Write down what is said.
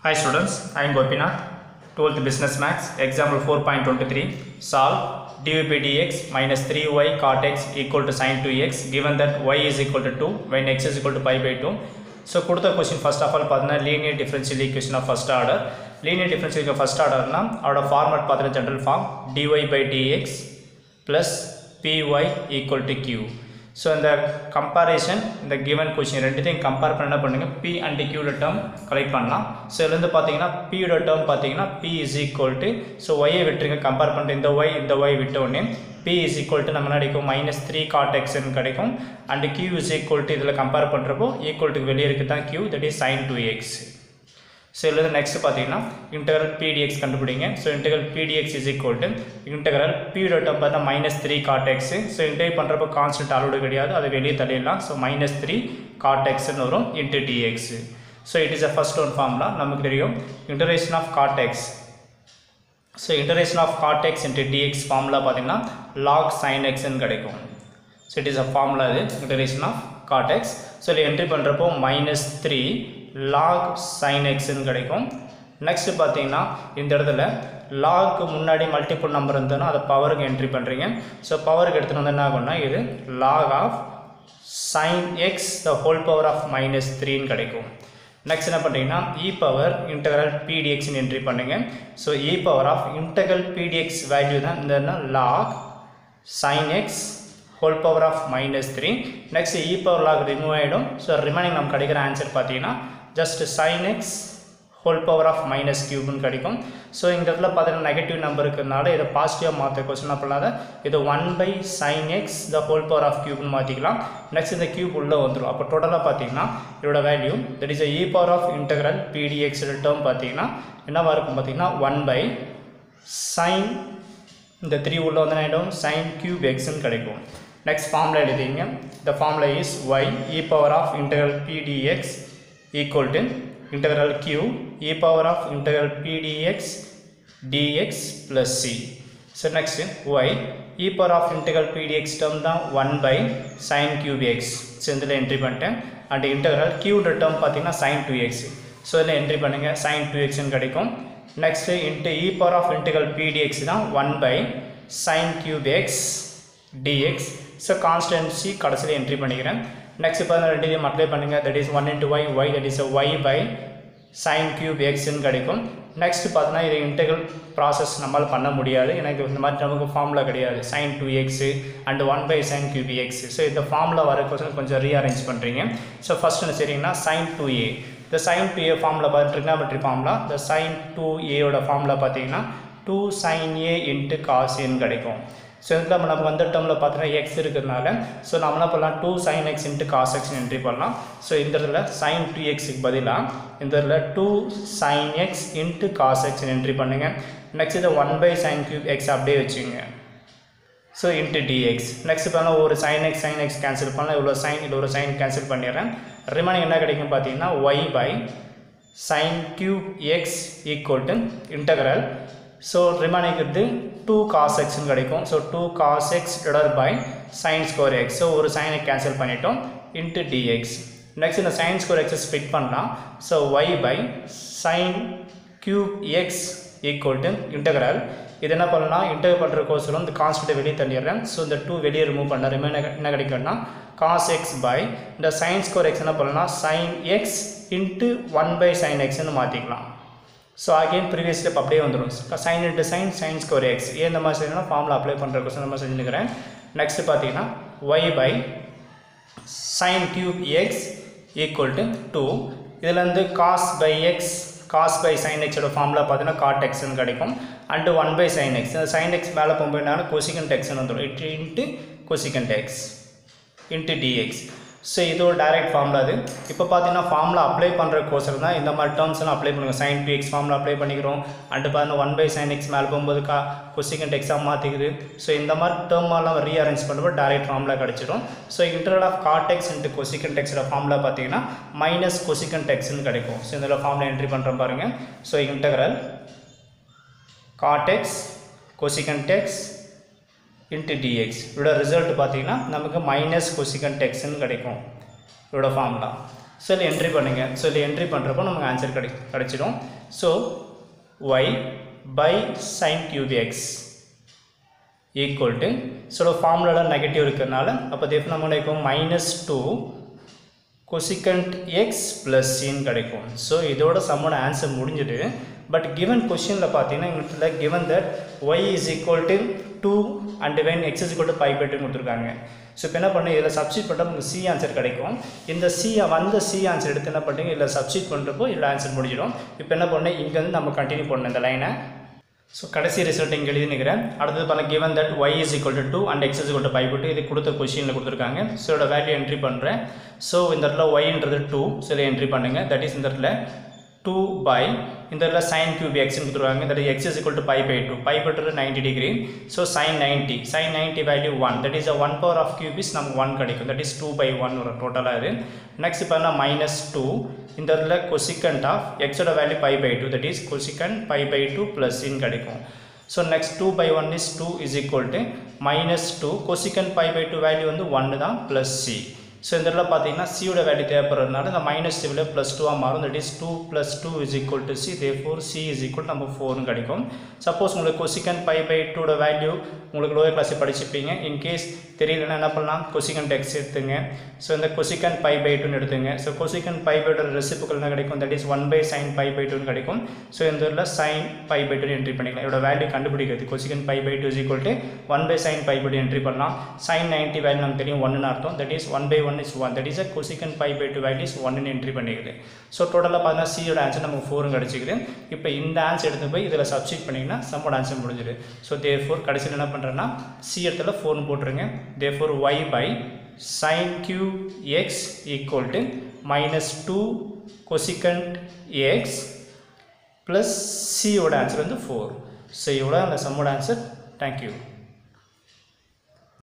Hi students, I am Gopinath, 12th Business Maths, example 4.23, solve dy by dx minus 3y cot x equal to sin 2x given that y is equal to 2 when x is equal to pi by 2. So, கொடுத்த question first of all பார்த்தீங்கன்னா linear differential equation of first order. Linear differential equation of first order னா அதோட format பார்த்தீங்கன்னா general form dy by dx plus py equal to q. So, in the comparison, in the given question, ரெண்டுத்தையும் compare பண்ண பண்ணுங்க p and q term collect பண்ணலாம். So, இதிலிருந்து பார்த்தீங்கன்னா p term பார்த்தீங்கன்னா p is equal to, so y விட்டுருங்க compare பண்ணுற இந்த y விட்ட உடனே p is equal to நம்ம கிடைக்கும் minus 3 cot x கிடைக்கும் and q is equal to இதில் compare பண்ணுறப்போ equal to வெளியே இருக்குது தான் q, that is sin 2x. So, இதில் next பார்த்தீங்கன்னா integral p dx கண்டுபிடிங்க. So, integral p dx is equal to integral p term பார்த்தா minus 3 cot x. So, integrate பண்ணுறப்போ constant அளவுடு கிடையாது, அதை வெளியே தள்ளிடலாம். So, minus 3 cot x வரும் into dx. So, it is a first one formula. நமக்கு தெரியும் integration of cot x. So, integration of cot x into dx formula பார்த்தீங்கன்னா log sin x கிடைக்கும். So, it is a formula இது integration of cot x. So, இதில் entry பண்ணுறப்போ minus 3 log sin x கிடைக்கும். Next பார்த்தீங்கன்னா இந்த இடத்துல lock முன்னாடி மல்டிபிள் நம்பர் இருந்ததுன்னா அதை பவருக்கு என்ட்ரி பண்ணுறீங்க. ஸோ பவருக்கு எடுத்துகிட்டு வந்து என்ன ஆகும்னா இது log of sin x the whole power of minus 3 கிடைக்கும். நெக்ஸ்ட் என்ன பண்ணுறீங்கன்னா e power integral p dx entry பண்ணுங்க. So e power of integral p dx value தான் இந்த log sin x whole power of minus 3. next e power log remove ஆகிடும். So remaining நம்ம கிடைக்கிற answer பார்த்தீங்கன்னா just sin x whole power of minus cube கிடைக்கும். So இந்த இடத்துல பார்த்தீங்கன்னா நெகட்டிவ் நம்பர் இருக்கிறதுனால இதை பாசிட்டிவாக மாற்ற கொஸ்டின் அப்படின்னாத இது 1 by sin x the whole power of cube மாற்றிக்கலாம். நெக்ஸ்ட் இந்த கியூப் உள்ளே வந்துடும். அப்போ டோட்டலாக பார்த்தீங்கன்னா இதோட value that is e power of integral p dx term பார்த்தீங்கன்னா என்னவாக இருக்கும் பார்த்தீங்கன்னா 1 by sin இந்த 3 உள்ளே வந்து ஆகிடும் sin cube x கிடைக்கும். நெக்ஸ்ட் ஃபார்முலா எழுதிங்க. the formula is y e power of integral p dx equal to integral q e power of integral p dx dx plus c. So next y e power of integral p dx term தான் 1 by sin cube x. So இதில் entry பண்ணிட்டேன். And integral q term பார்த்தீங்கன்னா sin 2x. So இதில் entry பண்ணுங்கள் sin 2x கிடைக்கும். Next into e power of integral p dx தான் 1 by sin cube x dx. So constancy கடைசியில் entry பண்ணிக்கிறேன். Next பார்த்தீங்கன்னா ரெண்டுத்தையும் அப்ளை பண்ணுங்கள். That is 1 into y that is y by sin cube x கிடைக்கும். Next பார்த்தீங்கன்னா இது இன்டெக்ரல் ப்ராசஸ் நம்மளால் பண்ண முடியாது, எனக்கு இந்த மாதிரி நமக்கு ஃபார்முலா கிடையாது sin 2x and 1 by sin cube x. So இந்த ஃபார்முலா வர கொஸ்டின் கொஞ்சம் ரீஅரேஞ்ச் பண்ணுறீங்க. ஸோ ஃபஸ்ட் என்ன செய்றீங்கன்னா sin 2a இந்த sin 2a ஃபார்முலா பார்த்து ட்ரிக்னாமெட்ரி ஃபார்முலா. இந்த sin 2a ஃபார்முலா பார்த்தீங்கன்னா 2 sin a into cos a கிடைக்கும். ஸோ இதில் நமக்கு வந்த டேர்மில் பார்த்தீங்கன்னா எக்ஸ் இருக்கிறதுனால ஸோ நம்ம என்ன பண்ணலாம் 2 sin x into cos x entry பண்ணலாம். ஸோ இந்த இடத்துல sin 2xக்கு பதிலாக இந்த இடத்துல 2 sin x into cos x entry பண்ணுங்கள். நெக்ஸ்ட் இதை 1 by sin cube x அப்படியே வச்சுங்க. So into dx. நெக்ஸ்ட் பண்ணால் ஒரு sin x கேன்சல் பண்ணலாம். இவ்வளோ சைன் இது ஒரு சைன் கேன்சல் பண்ணிடுறேன். ரிமைனிங் என்ன கிடைக்கும் பார்த்தீங்கன்னா y by sin cube x equal to integral. So remaining இது 2 cos x கிடைக்கும். So 2 cos x divided by sin square x. So ஒரு சைனை கேன்சல் பண்ணிட்டோம் into dx. நெக்ஸ்ட் இந்த sin square x ஸ்ப்ளிட் பண்ணலாம். So y by sin cube x equal to integral. இது என்ன பண்ணலாம் இன்டெகிரேட் பண்ணுற கோர்ஸில் இந்த கான்ஸ்டன்ட்டை வெளியே தள்ளிடுறேன். ஸோ இந்த 2 வெளியே ரிமூவ் பண்ண ரிமைனிங் என்ன கிடைக்கும்னா cos x by இந்த sin square x என்ன பண்ணலாம் sin x into 1 by sin x மாற்றிக்கலாம். ஸோ அகெயின் ப்ரீவியஸ் ஸ்டெப் அப்படியே வந்துடும். Sign into sine sine square X ஏன் இந்த மாதிரி செய்யணும்னா ஃபார்முலா அப்ளை பண்ணுற கொஸ்டின் நம்ம செஞ்சுக்கிறேன். நெக்ஸ்ட் பார்த்தீங்கன்னா y by sin cube x equal to 2. இதுலேருந்து cos by sin x formula பார்த்தீங்கன்னா cot x கிடைக்கும். And 1 by sin x sin x மேலே போகும்போது cosecant x வந்துடும். It into cosecant x into dx. So இது ஒரு டைரக்ட் ஃபார்முலா. அது இப்போ பார்த்தீங்கன்னா ஃபார்முலா அப்ளை பண்ணுற கோர்ஸில் தான் இந்த மாதிரி டேர்ம்ஸ்லாம் அப்ளை பண்ணுங்கள். sin 2x ஃபார்முலா அப்ளை பண்ணிக்கிறோம். அண்டு பார்த்தீங்கன்னா 1 by sin x மேலே போகும்போது cosecant x மாற்றிக்குது. ஸோ இந்த மாதிரி டேர்மெல்லாம் ரீஅரேஞ்ச் பண்ணும்போது டைரக்ட் ஃபார்முலா கிடச்சிடும். So integral of cot x into cosecant x formula பார்த்தீங்கன்னா மைனஸ் cosecant x கிடைக்கும். ஸோ இதில் ஃபார்முலா என்ட்ரி பண்ணுறோம் பாருங்கள். So integral cot x cosecant x into dx இதோட ரிசல்ட் பார்த்தீங்கன்னா நமக்கு மைனஸ் cosecant x கிடைக்கும் இதோட ஃபார்முலா. ஸோ இதில் என்ட்ரி பண்ணுங்கள். ஸோ இதில் என்ட்ரி பண்ணுறப்போ நமக்கு ஆன்சர் கிடைச்சிடும். So y by sin cube x equal to, ஸோ ஃபார்முலாவில் நெகட்டிவ் இருக்கிறதுனால அப்போ தேஃப் நம்ம கிடைக்கும் -2 cosecant x plus c கிடைக்கும். ஸோ இதோட சம்மோட ஆன்சர் முடிஞ்சுது. பட் கிவன் கொஷினில் பார்த்தீங்கன்னா எங்களுக்கு given that y is equal to 2 and when x is equal to pi by 2 கொடுத்துருக்காங்க. ஸோ இப்போ என்ன பண்ணி இதில் சப்ஸ்டிட் பண்ணுறப்போ உங்களுக்கு சி ஆன்சர் கிடைக்கும். இந்த சி ஆன்சர் எடுத்து என்ன பண்ணுறீங்க, இதில் சப்ஸ்டிட் பண்ணுறப்போ இதில் ஆன்சர் முடிஞ்சிடும். இப்போ என்ன பண்ணேன், இங்கேருந்து நம்ம கண்டினியூ பண்ணணும் இந்த லைனை. ஸோ கடைசி ரிசல்ட் இங்கே எழுதி நிற்கிறேன். அடுத்தது பாருங்கள், given that y is equal to 2 and x is equal to pi by 2 இது கொடுத்த கொஷினில் கொடுத்துருக்காங்க. ஸோ இதோட வேல்யூ என்ட்ரி பண்ணுறேன். ஸோ இந்த இடத்துல yன்றது 2, ஸோ இதை என்ட்ரி பண்ணுங்கள். தட் இஸ் இந்த இடத்துல 2 by இந்த இடத்துல sin cube x கொடுத்துருவாங்க. That is x is equal to pi by 2, pi by 2 90 degree. So sin 90 value 1, that is 1 power of cube is நமக்கு 1 கிடைக்கும். தட் இஸ் 2 by 1 ஒரு டோட்டலாக இது. நெக்ஸ்ட் பார்த்தா -2 இந்த இடத்துல cosecant of x ஓட value pi by 2, that is cosecant pi by 2 plus sin கிடைக்கும். So next 2 by 1 is 2 is equal to -2 cosecant pi by 2 value வந்து 1 தான் plus c. ஸோ இந்த இடத்துல பார்த்தீங்கன்னா சியோட வேல்யூ தேவைப்படுறதுனால இந்த -2 ப்ளஸ் 2 மாறும். That is 2 + 2 is equal to c. therefore c is equal to நம்ம 4 கிடைக்கும். சப்போஸ் உங்களுக்கு cosecant pi by 2 வேல்யூ உங்களுக்கு லோயர் கிளாஸ் படிச்சுப்பீங்க. இன்கேஸ் தெரியலன்னா என்ன பண்ணலாம், cosecant x எடுத்துங்க. ஸோ இந்த cosecant pi by 2 எடுத்துங்க. ஸோ cosecant pi by 2 ரெசிபிக்கல் என்ன கிடைக்கும், that is 1 by sin pi by 2 கிடைக்கும். ஸோ இந்த இடத்துல sin pi by 2 என்ட்ரி பண்ணிக்கலாம். இதோட வேல்யூ கண்டுபிடிக்கிறது cosecant pi by 2 is equal to 1 by sin pi by 2 entry பண்ணலாம். sin 90 வேல்யூ நமக்கு தெரியும் 1 அர்த்தம். That is 1 by 1 is 1, that is a cosecant pi by 2 value is 1 ன்னு என்ட்ரி பண்ணிக்குது. ஸோ டோட்டலாக பார்த்தீங்கன்னா c யோட ஆன்சர் நமக்கு 4 கிடச்சிக்குது. இப்போ இந்த ஆன்சர் எடுத்து போய் இதில் சப்ஸ்டிட் பண்ணிங்கன்னா சம்மோட ஆன்சர் முடிஞ்சிடு. ஸோ தேர்ஃபோர் கடைசியில் என்ன பண்ணுறேன்னா c இடத்துல 4 போட்டுருங்க. Therefore y by sin cube x equal to -2 cosecant x plus c யோட ஆன்சர் வந்து 4. ஸோ இவ்வளோ அந்த சம்மோட ஆன்சர். தேங்க்யூ.